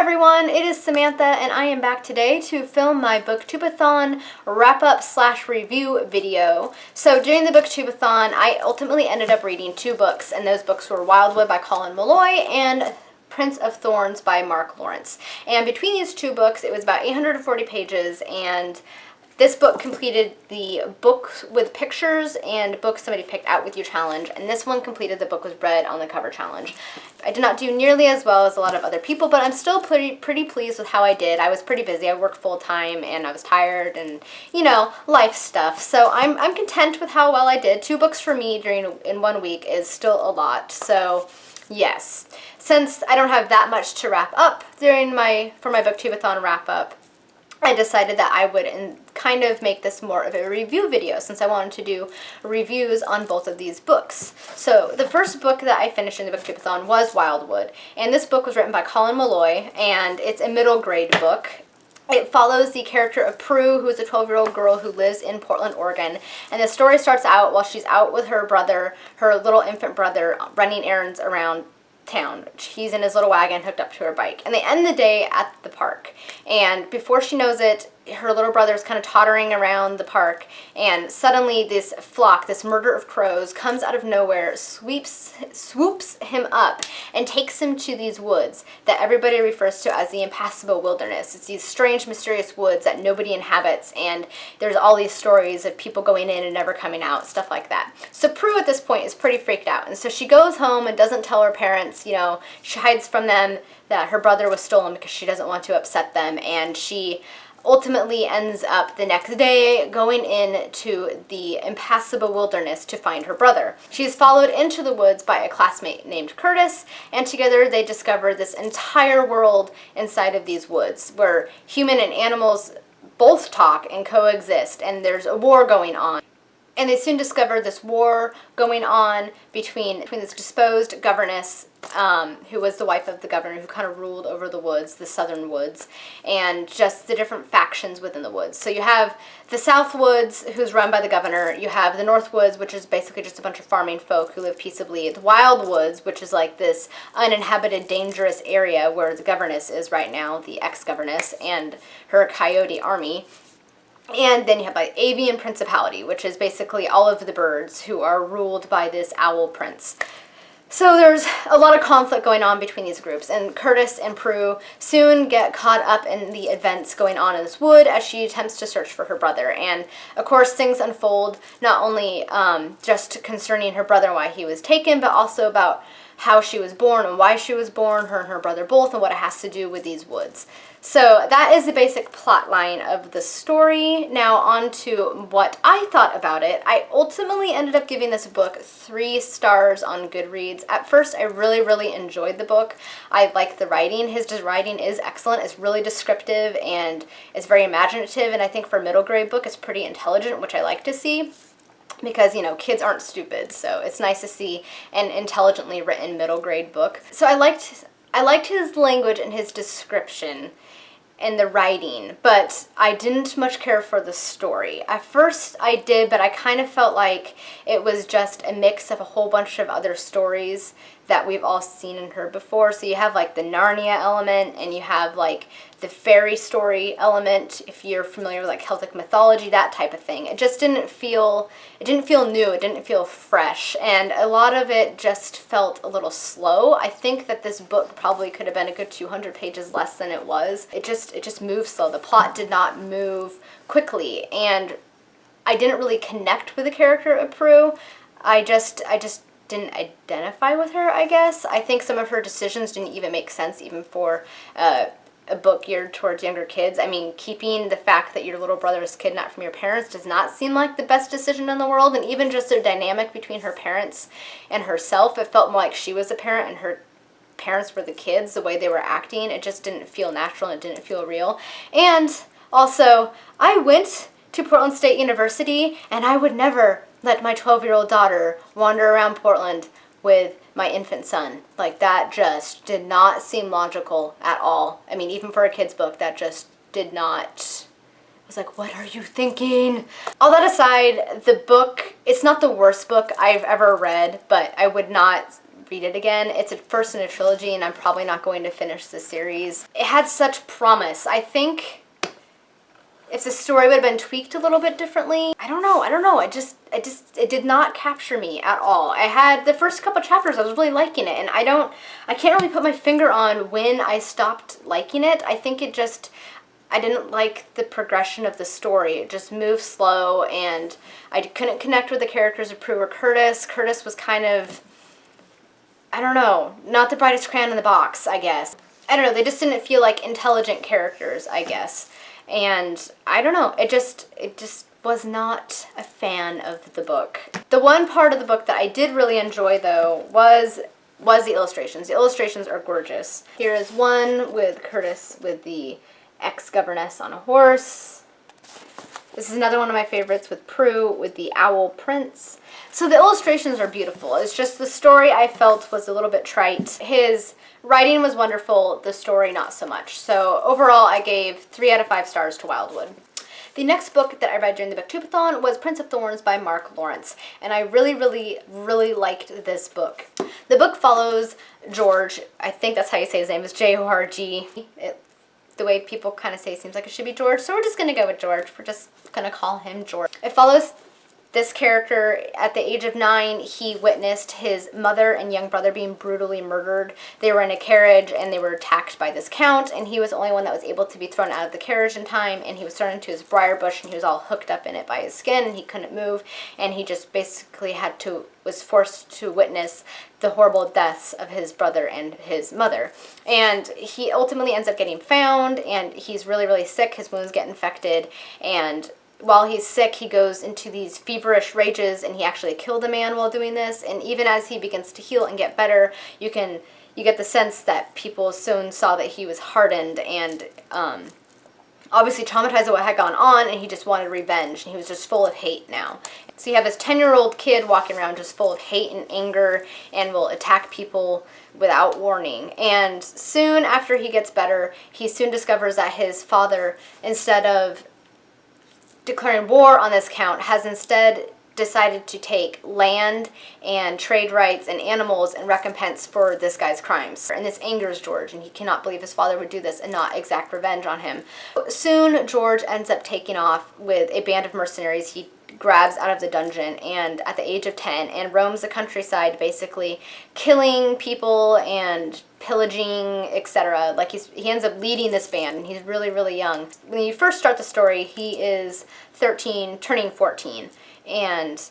everyone, it is Samantha and I am back today to film my Booktube-A-Thon wrap-up / review video. So during the Booktube-A-Thon, I ultimately ended up reading 2 books, and those books were Wildwood by Colin Malloy and Prince of Thorns by Mark Lawrence. And between these 2 books, it was about 840 pages, and this book completed the book with pictures and book somebody picked out with you challenge, and this one completed the book with read on the cover challenge. I did not do nearly as well as a lot of other people, but I'm still pretty pleased with how I did. I was pretty busy. I worked full time and I was tired and, you know, life stuff. So I'm content with how well I did. 2 books for me in 1 week is still a lot. So yes, since I don't have that much to wrap up for my Booktube-A-Thon wrap up, I decided that I would kind of make this more of a review video, since I wanted to do reviews on both of these books. So the first book that I finished in the Booktube-A-Thon was Wildwood, and this book was written by Colin Malloy, and it's a middle grade book. It follows the character of Prue, who is a 12-year-old girl who lives in Portland, Oregon, and the story starts out while she's out with her brother, her little infant brother, running errands around town. He's in his little wagon hooked up to her bike, and they end the day at the park, and before she knows it, her little brother's kind of tottering around the park, and suddenly this flock, this murder of crows, comes out of nowhere, swoops him up, and takes him to these woods that everybody refers to as the impassable wilderness. It's these strange, mysterious woods that nobody inhabits, and there's all these stories of people going in and never coming out, stuff like that. So Prue at this point is pretty freaked out, and so she goes home and doesn't tell her parents, you know, she hides from them that her brother was stolen because she doesn't want to upset them, and she ultimately ends up the next day going into the impassable wilderness to find her brother. She's followed into the woods by a classmate named Curtis, and together they discover this entire world inside of these woods where human and animals both talk and coexist, and there's a war going on. And they soon discover this war going on between this disposed governess, who was the wife of the governor, who kind of ruled over the woods, the southern woods, and just the different factions within the woods. So you have the South Woods, who's run by the governor. You have the North Woods, which is basically just a bunch of farming folk who live peaceably. The Wild Woods, which is like this uninhabited, dangerous area where the governess is right now, the ex-governess, and her coyote army. And then you have like Avian Principality, which is basically all of the birds who are ruled by this owl prince. So there's a lot of conflict going on between these groups, and Curtis and Prue soon get caught up in the events going on in this wood as she attempts to search for her brother. And of course things unfold not only just concerning her brother and why he was taken, but also about how she was born and why she was born, her and her brother both, and what it has to do with these woods. So that is the basic plot line of the story. Now on to what I thought about it. I ultimately ended up giving this book 3 stars on Goodreads. At first, I really enjoyed the book. I like the writing. His writing is excellent. It's really descriptive and it's very imaginative, and I think for a middle grade book, it's pretty intelligent, which I like to see. Because, you know, kids aren't stupid, so it's nice to see an intelligently written middle grade book. So I liked his language and his description and the writing, but I didn't much care for the story. At first I did, but I kind of felt like it was just a mix of a whole bunch of other stories that we've all seen and heard before. So you have like the Narnia element, and you have like the fairy story element, if you're familiar with like Celtic mythology, that type of thing. It just didn't feel new, it didn't feel fresh, and a lot of it just felt a little slow. I think that this book probably could have been a good 200 pages less than it was. It just moved slow. The plot did not move quickly, and I didn't really connect with the character of Prue. I just didn't identify with her, I guess. I think some of her decisions didn't even make sense, even for a book geared towards younger kids. I mean, keeping the fact that your little brother is kidnapped from your parents does not seem like the best decision in the world, and even just the dynamic between her parents and herself, it felt more like she was a parent and her parents were the kids, the way they were acting. It just didn't feel natural, and it didn't feel real. And also, I went to Portland State University, and I would never let my 12-year-old daughter wander around Portland with my infant son. Like, that just did not seem logical at all. I mean, even for a kid's book, that just did not. I was like, what are you thinking? All that aside, the book, it's not the worst book I've ever read, but I would not read it again. It's a first in a trilogy, and I'm probably not going to finish the series. It had such promise. I think if the story would have been tweaked a little bit differently, I don't know. It did not capture me at all. I had the first couple chapters, I was really liking it, and I can't really put my finger on when I stopped liking it. I think I didn't like the progression of the story. It just moved slow, and I couldn't connect with the characters of Prue or Curtis. Curtis was kind of, I don't know, not the brightest crayon in the box, I guess. I don't know, they just didn't feel like intelligent characters, I guess. And I don't know, it just was not a fan of the book. The one part of the book that I did really enjoy, though, was the illustrations. The illustrations are gorgeous. Here is one with Curtis with the ex-governess on a horse. This is another one of my favorites with Prue with the owl prince. So the illustrations are beautiful. It's just the story I felt was a little bit trite. His writing was wonderful, the story not so much. So overall I gave 3 out of 5 stars to Wildwood. The next book that I read during the Booktube-A-Thon was Prince of Thorns by Mark Lawrence, and I really liked this book. The book follows George, I think that's how you say his name, is J-O-R-G. The way people kind of say it seems like it should be George, so we're just going to go with George. We're just going to call him George. It follows this character. At the age of 9, he witnessed his mother and young brother being brutally murdered. They were in a carriage and they were attacked by this count, and he was the only one that was able to be thrown out of the carriage in time, and he was thrown into his briar bush, and he was all hooked up in it by his skin, and he couldn't move, and he just basically was forced to witness the horrible deaths of his brother and his mother. And he ultimately ends up getting found, and he's really sick. His wounds get infected, and while he's sick, he goes into these feverish rages, and he actually killed a man while doing this. And even as he begins to heal and get better, you get the sense that people soon saw that he was hardened and obviously traumatized by what had gone on, and he just wanted revenge, and he was just full of hate now. So you have this 10-year-old kid walking around just full of hate and anger and will attack people without warning. And soon after he gets better, he soon discovers that his father, instead of declaring war on this count, has instead decided to take land and trade rights and animals in recompense for this guy's crimes. And this angers George, and he cannot believe his father would do this and not exact revenge on him. Soon, George ends up taking off with a band of mercenaries he grabs out of the dungeon, and at the age of 10, and roams the countryside, basically killing people and pillaging, etc. Like he ends up leading this band, and he's really young. When you first start the story, he is 13, turning 14, and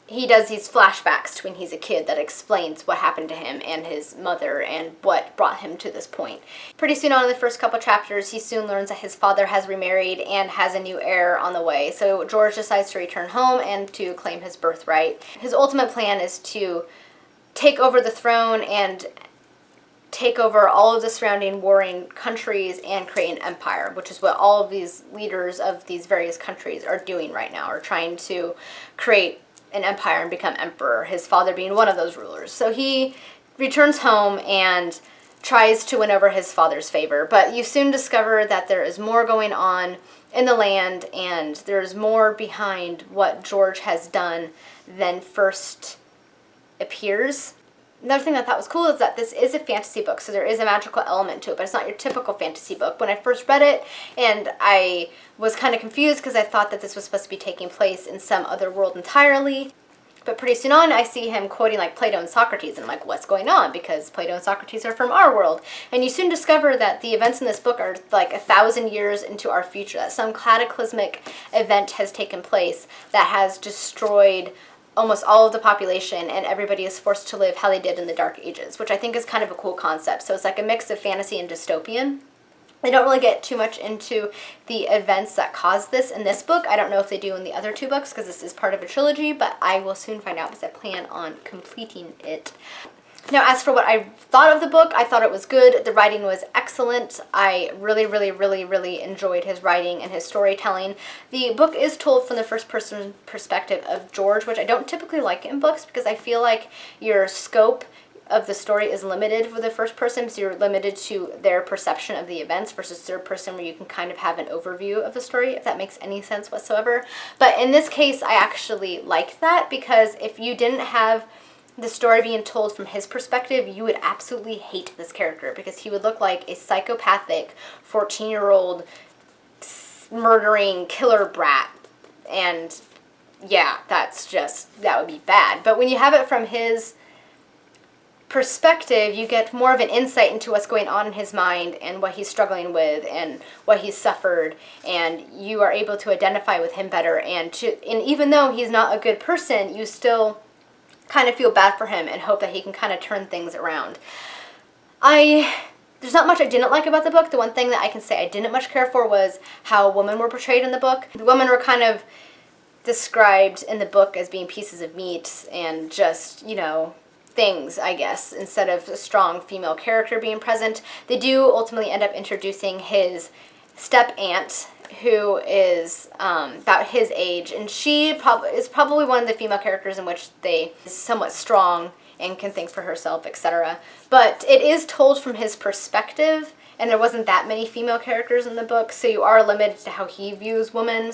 he does these flashbacks to when he's a kid that explains what happened to him and his mother and what brought him to this point. Pretty soon on in the first couple chapters, he soon learns that his father has remarried and has a new heir on the way. So George decides to return home and to claim his birthright. His ultimate plan is to take over the throne and take over all of the surrounding warring countries and create an empire, which is what all of these leaders of these various countries are doing right now, are trying to create an empire and become emperor, his father being one of those rulers. So he returns home and tries to win over his father's favor, but you soon discover that there is more going on in the land, and there's more behind what George has done than first appears. Another thing that I thought was cool is that this is a fantasy book, so there is a magical element to it, but it's not your typical fantasy book. When I first read it, and I was kind of confused because I thought that this was supposed to be taking place in some other world entirely, but pretty soon on I see him quoting like Plato and Socrates, and I'm like, what's going on? Because Plato and Socrates are from our world. And you soon discover that the events in this book are like 1,000 years into our future, that some cataclysmic event has taken place that has destroyed almost all of the population, and everybody is forced to live how they did in the Dark Ages, which I think is kind of a cool concept. So it's like a mix of fantasy and dystopian. They don't really get too much into the events that caused this in this book. I don't know if they do in the other 2 books because this is part of a trilogy, but I will soon find out because I plan on completing it. Now, as for what I thought of the book, I thought it was good. The writing was excellent. I really enjoyed his writing and his storytelling. The book is told from the first-person perspective of George, which I don't typically like in books because I feel like your scope of the story is limited for the first person, so you're limited to their perception of the events versus third person where you can kind of have an overview of the story, if that makes any sense whatsoever. But in this case, I actually like that because if you didn't have the story being told from his perspective, you would absolutely hate this character because he would look like a psychopathic 14-year-old murdering killer brat. And yeah, that would be bad. But when you have it from his perspective, you get more of an insight into what's going on in his mind and what he's struggling with and what he's suffered, and you are able to identify with him better, and even though he's not a good person, you still kind of feel bad for him and hope that he can kind of turn things around. There's not much I didn't like about the book. The one thing that I can say I didn't much care for was how women were portrayed in the book. The women were kind of described in the book as being pieces of meat and just, you know, things, I guess, instead of a strong female character being present. They do ultimately end up introducing his step-aunt, who is about his age, and she is probably one of the female characters in which they is somewhat strong and can think for herself, etc. But it is told from his perspective, and there wasn't that many female characters in the book, so you are limited to how he views women.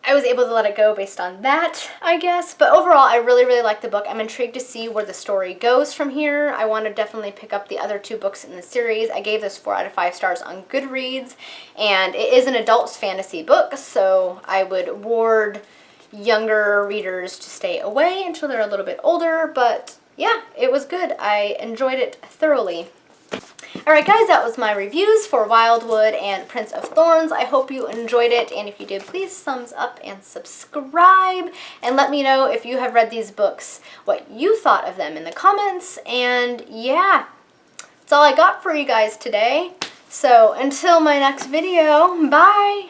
I was able to let it go based on that, I guess. But overall, I really, really like the book. I'm intrigued to see where the story goes from here. I want to definitely pick up the other 2 books in the series. I gave this 4 out of 5 stars on Goodreads, and it is an adult fantasy book, so I would warn younger readers to stay away until they're a little bit older. But yeah, it was good. I enjoyed it thoroughly. Alright guys, that was my reviews for Wildwood and Prince of Thorns. I hope you enjoyed it, and if you did, please thumbs up and subscribe, and let me know if you have read these books, what you thought of them in the comments. And yeah, that's all I got for you guys today. So until my next video, bye!